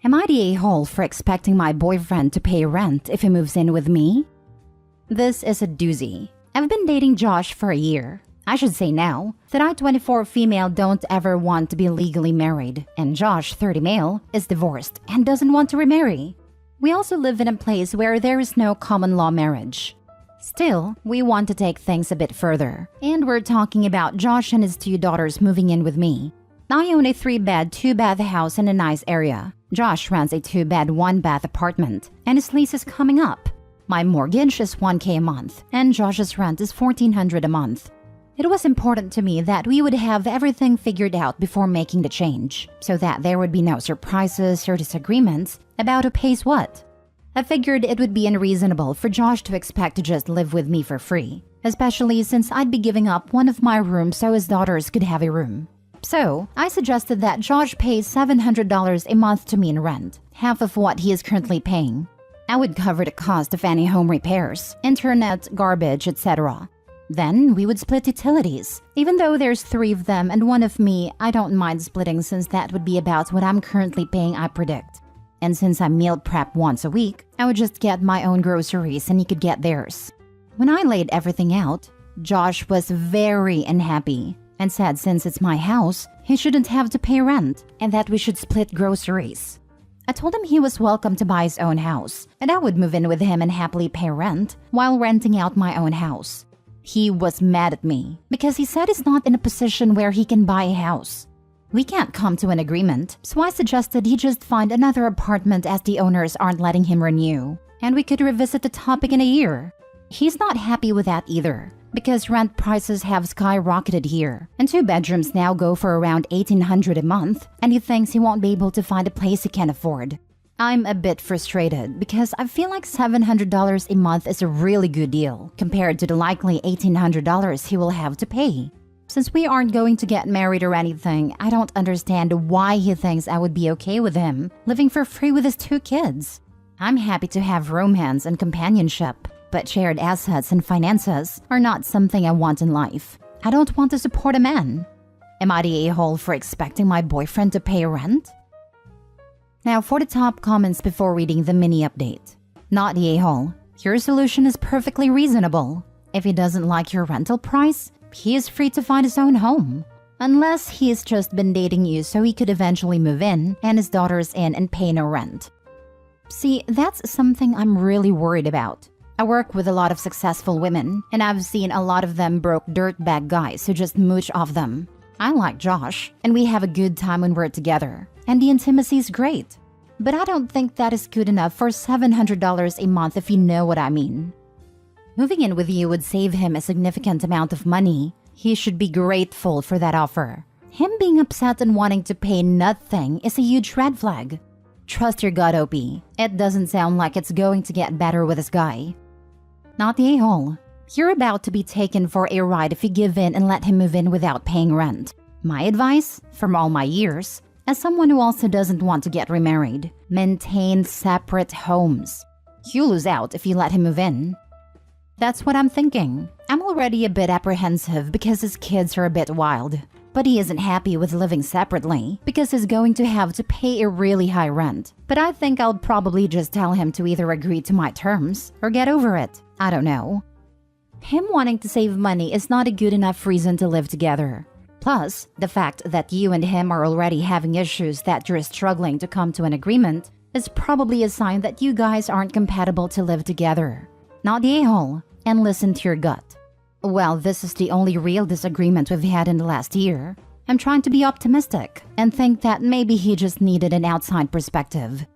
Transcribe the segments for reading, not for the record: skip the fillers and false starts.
Am I the a-hole for expecting my boyfriend to pay rent if he moves in with me? This is a doozy. I've been dating Josh for a year. I should say now that I, 24 female, don't ever want to be legally married, and Josh, 30 male, is divorced and doesn't want to remarry. We also live in a place where there is no common law marriage. Still, we want to take things a bit further, and we're talking about Josh and his 2 daughters moving in with me. I own a 3-bed, 2-bath house in a nice area. Josh rents a 2-bed, 1-bath apartment, and his lease is coming up. My mortgage is $1,000 a month, and Josh's rent is $1,400 a month. It was important to me that we would have everything figured out before making the change, so that there would be no surprises or disagreements about who pays what. I figured it would be unreasonable for Josh to expect to just live with me for free, especially since I'd be giving up one of my rooms so his daughters could have a room. So, I suggested that Josh pays $700 a month to me in rent, half of what he is currently paying. I would cover the cost of any home repairs, internet, garbage, etc. Then, we would split utilities. Even though there's 3 of them and 1 of me, I don't mind splitting since that would be about what I'm currently paying, I predict. And since I meal prep once a week, I would just get my own groceries and he could get theirs. When I laid everything out, Josh was very unhappy and said since it's my house, he shouldn't have to pay rent and that we should split groceries. I told him he was welcome to buy his own house and I would move in with him and happily pay rent while renting out my own house. He was mad at me because he said he's not in a position where he can buy a house. We can't come to an agreement, so I suggested he just find another apartment as the owners aren't letting him renew, and we could revisit the topic in a year. He's not happy with that either, because rent prices have skyrocketed here, and 2 bedrooms now go for around $1,800 a month, and he thinks he won't be able to find a place he can afford. I'm a bit frustrated because I feel like $700 a month is a really good deal compared to the likely $1,800 he will have to pay. Since we aren't going to get married or anything, I don't understand why he thinks I would be okay with him living for free with his 2 kids. I'm happy to have romance and companionship, but shared assets and finances are not something I want in life. I don't want to support a man. Am I the a-hole for expecting my boyfriend to pay rent? Now for the top comments before reading the mini update. Not the a-hole. Your solution is perfectly reasonable. If he doesn't like your rental price, he is free to find his own home. Unless he's just been dating you so he could eventually move in and his daughters in and pay no rent. See, that's something I'm really worried about. I work with a lot of successful women, and I've seen a lot of them broke dirtbag guys who just mooch off them. I like Josh, and we have a good time when we're together, and the intimacy is great. But I don't think that is good enough for $700 a month if you know what I mean. Moving in with you would save him a significant amount of money. He should be grateful for that offer. Him being upset and wanting to pay nothing is a huge red flag. Trust your gut, OP. It doesn't sound like it's going to get better with this guy. Not the a-hole. You're about to be taken for a ride if you give in and let him move in without paying rent. My advice, from all my years, as someone who also doesn't want to get remarried, maintain separate homes. You lose out if you let him move in. That's what I'm thinking. I'm already a bit apprehensive because his kids are a bit wild. But he isn't happy with living separately because he's going to have to pay a really high rent. But I think I'll probably just tell him to either agree to my terms or get over it. I don't know. Him wanting to save money is not a good enough reason to live together. Plus, the fact that you and him are already having issues that you're struggling to come to an agreement is probably a sign that you guys aren't compatible to live together. Not the a-hole, and listen to your gut. Well, this is the only real disagreement we've had in the last year. I'm trying to be optimistic and think that maybe he just needed an outside perspective.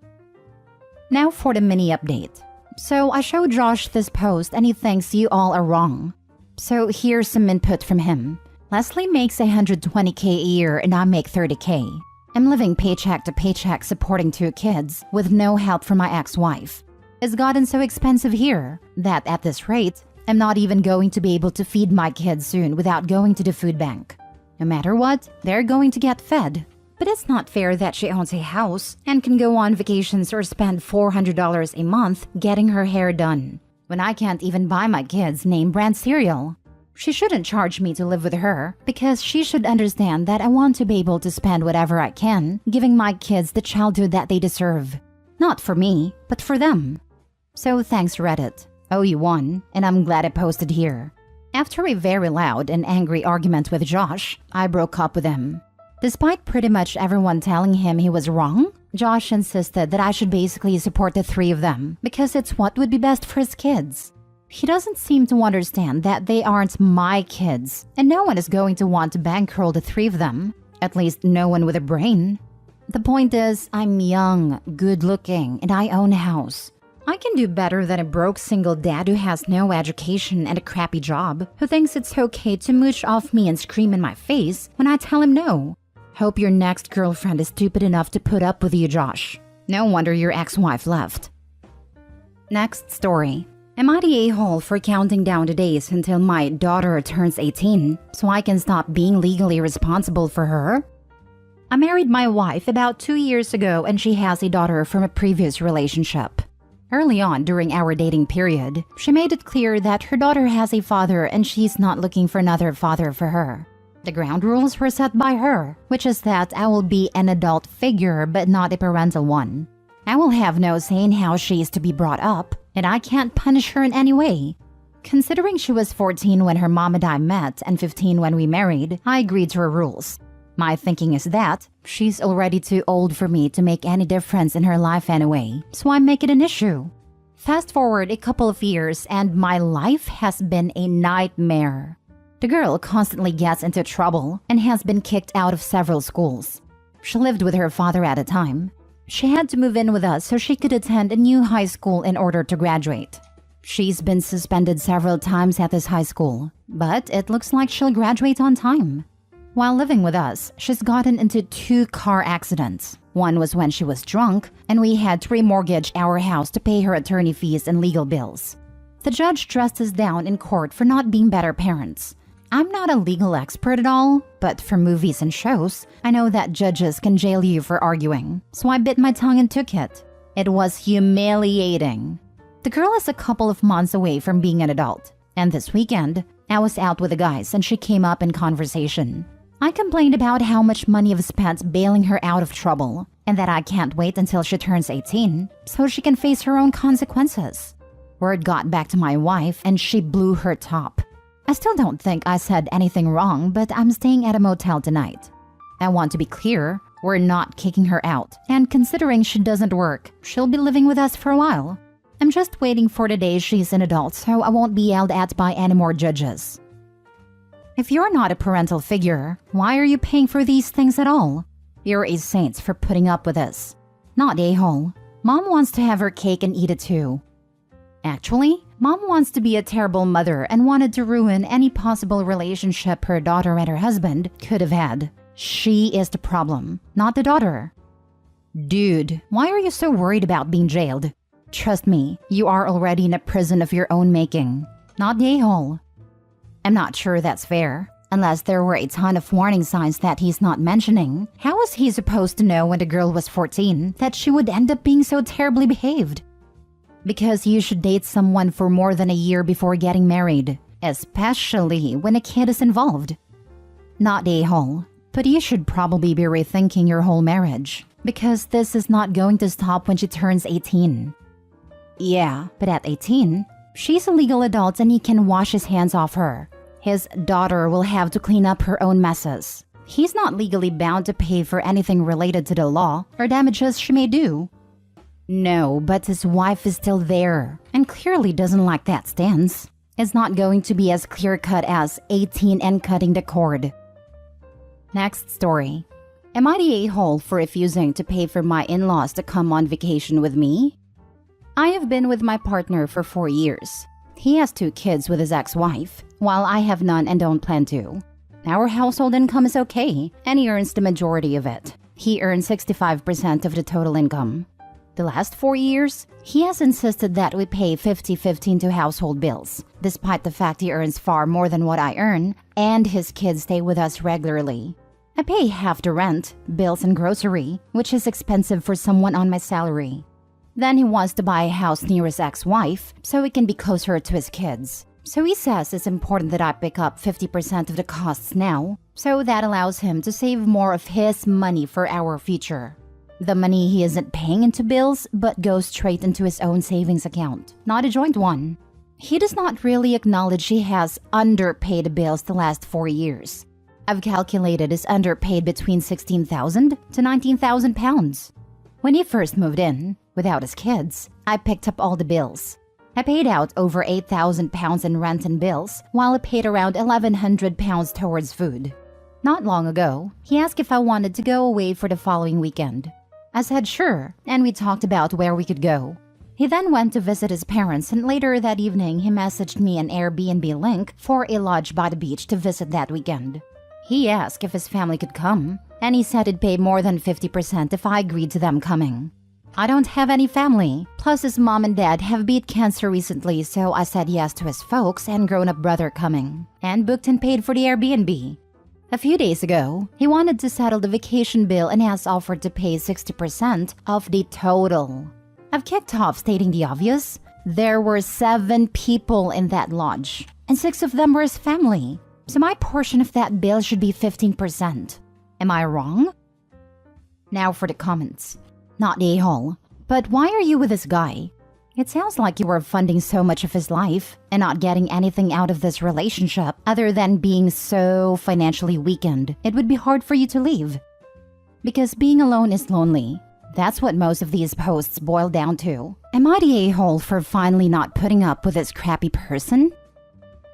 Now for the mini update. So I showed Josh this post and he thinks you all are wrong. So here's some input from him. Leslie makes $120K a year and I make $30K. I'm living paycheck to paycheck supporting 2 kids with no help from my ex-wife. It's gotten so expensive here that at this rate, I'm not even going to be able to feed my kids soon without going to the food bank. No matter what, they're going to get fed. But it's not fair that she owns a house and can go on vacations or spend $400 a month getting her hair done, when I can't even buy my kids name brand cereal. She shouldn't charge me to live with her because she should understand that I want to be able to spend whatever I can, giving my kids the childhood that they deserve. Not for me, but for them. So thanks Reddit. Oh, you won, and I'm glad I posted here. After a very loud and angry argument with Josh, I broke up with him. Despite pretty much everyone telling him he was wrong, Josh insisted that I should basically support the three of them because it's what would be best for his kids. He doesn't seem to understand that they aren't my kids, and no one is going to want to bankroll the three of them. At least no one with a brain. The point is, I'm young, good-looking, and I own a house. I can do better than a broke single dad who has no education and a crappy job, who thinks it's okay to mooch off me and scream in my face when I tell him no. Hope your next girlfriend is stupid enough to put up with you, Josh. No wonder your ex-wife left. Next story. Am I the a-hole for counting down the days until my daughter turns 18 so I can stop being legally responsible for her? I married my wife about 2 years ago and she has a daughter from a previous relationship. Early on during our dating period, she made it clear that her daughter has a father and she's not looking for another father for her. The ground rules were set by her, which is that I will be an adult figure but not a parental one. I will have no say in how she is to be brought up, and I can't punish her in any way. Considering she was 14 when her mom and I met and 15 when we married, I agreed to her rules. My thinking is that she's already too old for me to make any difference in her life anyway, so I make it an issue. Fast forward a couple of years and my life has been a nightmare. The girl constantly gets into trouble and has been kicked out of several schools. She lived with her father at a time. She had to move in with us so she could attend a new high school in order to graduate. She's been suspended several times at this high school, but it looks like she'll graduate on time. While living with us, she's gotten into 2 car accidents. One was when she was drunk, and we had to remortgage our house to pay her attorney fees and legal bills. The judge dressed us down in court for not being better parents. I'm not a legal expert at all, but from movies and shows, I know that judges can jail you for arguing, so I bit my tongue and took it. It was humiliating. The girl is a couple of months away from being an adult, and this weekend, I was out with the guys and she came up in conversation. I complained about how much money I've spent bailing her out of trouble, and that I can't wait until she turns 18 so she can face her own consequences. Word got back to my wife and she blew her top. I still don't think I said anything wrong, but I'm staying at a motel tonight. I want to be clear, we're not kicking her out, and considering she doesn't work, she'll be living with us for a while. I'm just waiting for the day she's an adult so I won't be yelled at by any more judges. If you're not a parental figure, why are you paying for these things at all? You're a saint for putting up with this. Not a-hole. Mom wants to have her cake and eat it too. Actually, Mom wants to be a terrible mother and wanted to ruin any possible relationship her daughter and her husband could have had. She is the problem, not the daughter. Dude, why are you so worried about being jailed? Trust me, you are already in a prison of your own making, not the a-hole. I'm not sure that's fair. Unless there were a ton of warning signs that he's not mentioning, how was he supposed to know when the girl was 14 that she would end up being so terribly behaved? Because you should date someone for more than a year before getting married, especially when a kid is involved. Not a-hole, but you should probably be rethinking your whole marriage, because this is not going to stop when she turns 18. Yeah, but at 18, she's a legal adult and he can wash his hands off her. His daughter will have to clean up her own messes. He's not legally bound to pay for anything related to the law or damages she may do. No, but his wife is still there and clearly doesn't like that stance. It's not going to be as clear-cut as 18 and cutting the cord. Next story. Am I the a-hole for refusing to pay for my in-laws to come on vacation with me? I have been with my partner for 4 years. He has 2 kids with his ex-wife, while I have none and don't plan to. Our household income is okay, and he earns the majority of it. He earns 65% of the total income. The last 4 years, he has insisted that we pay 50-50 to household bills, despite the fact he earns far more than what I earn, and his kids stay with us regularly. I pay half the rent, bills and grocery, which is expensive for someone on my salary. Then he wants to buy a house near his ex-wife so he can be closer to his kids. So he says it's important that I pick up 50% of the costs now, so that allows him to save more of his money for our future. The money he isn't paying into bills, but goes straight into his own savings account, not a joint one. He does not really acknowledge he has underpaid bills the last 4 years. I've calculated he's underpaid between 16,000 to 19,000 pounds. When he first moved in, without his kids, I picked up all the bills. I paid out over 8,000 pounds in rent and bills, while I paid around 1,100 pounds towards food. Not long ago, he asked if I wanted to go away for the following weekend. I said sure, and we talked about where we could go. He then went to visit his parents, and later that evening he messaged me an Airbnb link for a lodge by the beach to visit that weekend. He asked if his family could come, and he said he'd pay more than 50% if I agreed to them coming. I don't have any family, plus his mom and dad have beat cancer recently, so I said yes to his folks and grown-up brother coming, and booked and paid for the Airbnb. A few days ago, he wanted to settle the vacation bill and has offered to pay 60% of the total. I've kicked off stating the obvious. There were 7 people in that lodge, and 6 of them were his family, so my portion of that bill should be 15%. Am I wrong? Now for the comments. Not the a-hole, but why are you with this guy? It sounds like you are funding so much of his life and not getting anything out of this relationship other than being so financially weakened. It would be hard for you to leave. Because being alone is lonely. That's what most of these posts boil down to. Am I the a-hole for finally not putting up with this crappy person?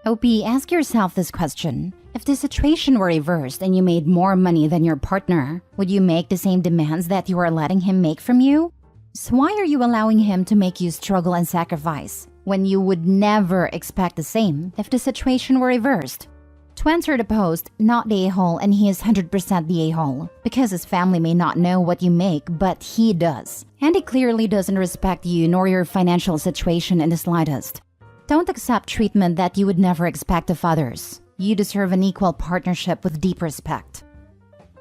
OP, ask yourself this question. If the situation were reversed and you made more money than your partner, would you make the same demands that you are letting him make from you? So why are you allowing him to make you struggle and sacrifice when you would never expect the same if the situation were reversed? To answer the post, not the a-hole, and he is 100% the a-hole, because his family may not know what you make, but he does. And he clearly doesn't respect you nor your financial situation in the slightest. Don't accept treatment that you would never expect of others. You deserve an equal partnership with deep respect.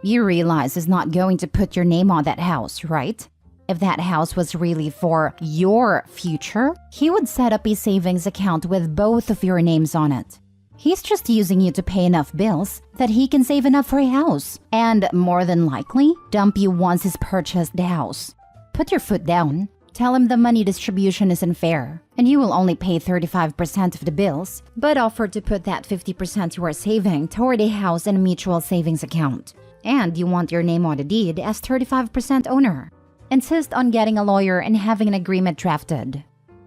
You realize he's not going to put your name on that house, right? If that house was really for your future, he would set up a savings account with both of your names on it. He's just using you to pay enough bills that he can save enough for a house, and more than likely, dump you once he's purchased the house. Put your foot down. Tell him the money distribution isn't fair, and you will only pay 35% of the bills, but offer to put that 50% you are saving toward a house and a mutual savings account. And you want your name on the deed as 35% owner. Insist on getting a lawyer and having an agreement drafted.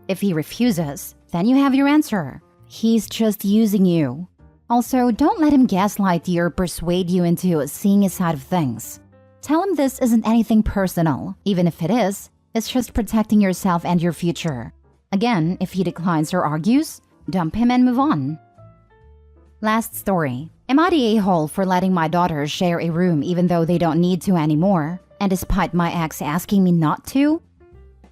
If he refuses, then you have your answer. He's just using you. Also, don't let him gaslight you or persuade you into seeing his side of things. Tell him this isn't anything personal, even if it is. It's just protecting yourself and your future. Again, if he declines or argues, dump him and move on. Last story. Am I the a-hole for letting my daughters share a room even though they don't need to anymore, and despite my ex asking me not to?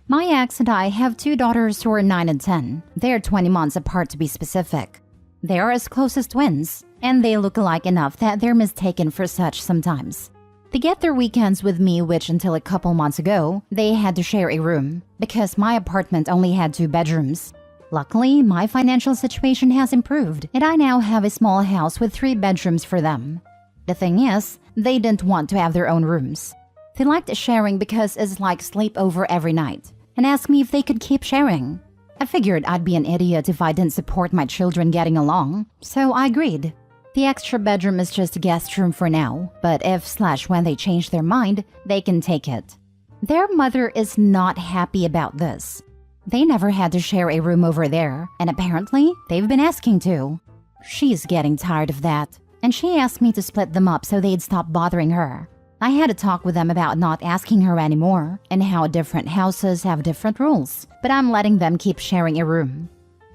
My ex and I have 2 daughters who are 9 and 10. They're 20 months apart to be specific. They are as close as twins, and they look alike enough that they're mistaken for such sometimes. They get their weekends with me, which until a couple months ago, they had to share a room, because my apartment only had 2 bedrooms. Luckily, my financial situation has improved, and I now have a small house with 3 bedrooms for them. The thing is, they didn't want to have their own rooms. They liked sharing because it's like sleepover every night, and asked me if they could keep sharing. I figured I'd be an idiot if I didn't support my children getting along, so I agreed. The extra bedroom is just a guest room for now, but if/when they change their mind, they can take it. Their mother is not happy about this. They never had to share a room over there, and apparently, they've been asking to. She's getting tired of that, and she asked me to split them up so they'd stop bothering her. I had a talk with them about not asking her anymore, and how different houses have different rules, but I'm letting them keep sharing a room.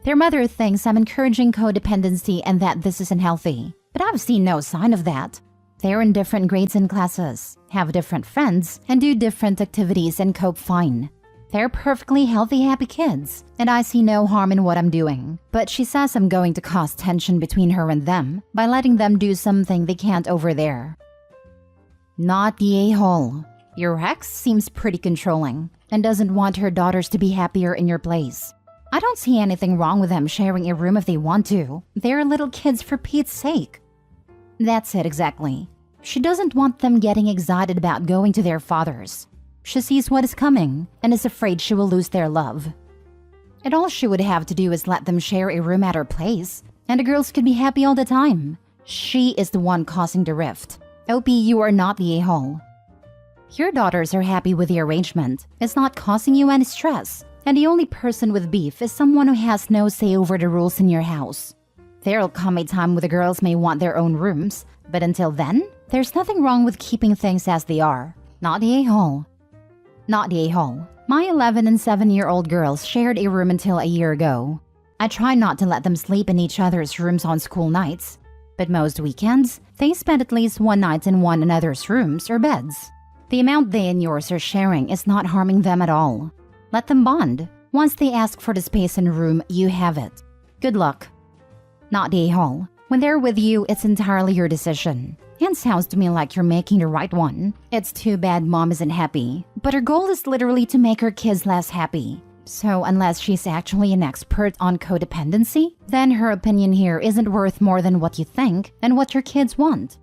Their mother thinks I'm encouraging codependency and that this isn't healthy, but I've seen no sign of that. They're in different grades and classes, have different friends, and do different activities and cope fine. They're perfectly healthy, happy kids, and I see no harm in what I'm doing. But she says I'm going to cause tension between her and them by letting them do something they can't over there. Not the a-hole. Your ex seems pretty controlling and doesn't want her daughters to be happier in your place. I don't see anything wrong with them sharing a room if they want to. They're little kids for Pete's sake. That's it exactly. She doesn't want them getting excited about going to their father's. She sees what is coming and is afraid she will lose their love. And all she would have to do is let them share a room at her place, and the girls could be happy all the time. She is the one causing the rift. OP, you are not the a-hole. Your daughters are happy with the arrangement. It's not causing you any stress. And the only person with beef is someone who has no say over the rules in your house. There'll come a time when the girls may want their own rooms, but until then, there's nothing wrong with keeping things as they are. Not the a-hole. Not the a-hole. My 11 and 7-year-old girls shared a room until a year ago. I try not to let them sleep in each other's rooms on school nights, but most weekends, they spend at least one night in one another's rooms or beds. The amount they and yours are sharing is not harming them at all. Let them bond. Once they ask for the space in a room, you have it. Good luck. Not the a-hole. When they're with you, it's entirely your decision. And sounds to me like you're making the right one. It's too bad mom isn't happy, but her goal is literally to make her kids less happy. So unless she's actually an expert on codependency, then her opinion here isn't worth more than what you think and what your kids want.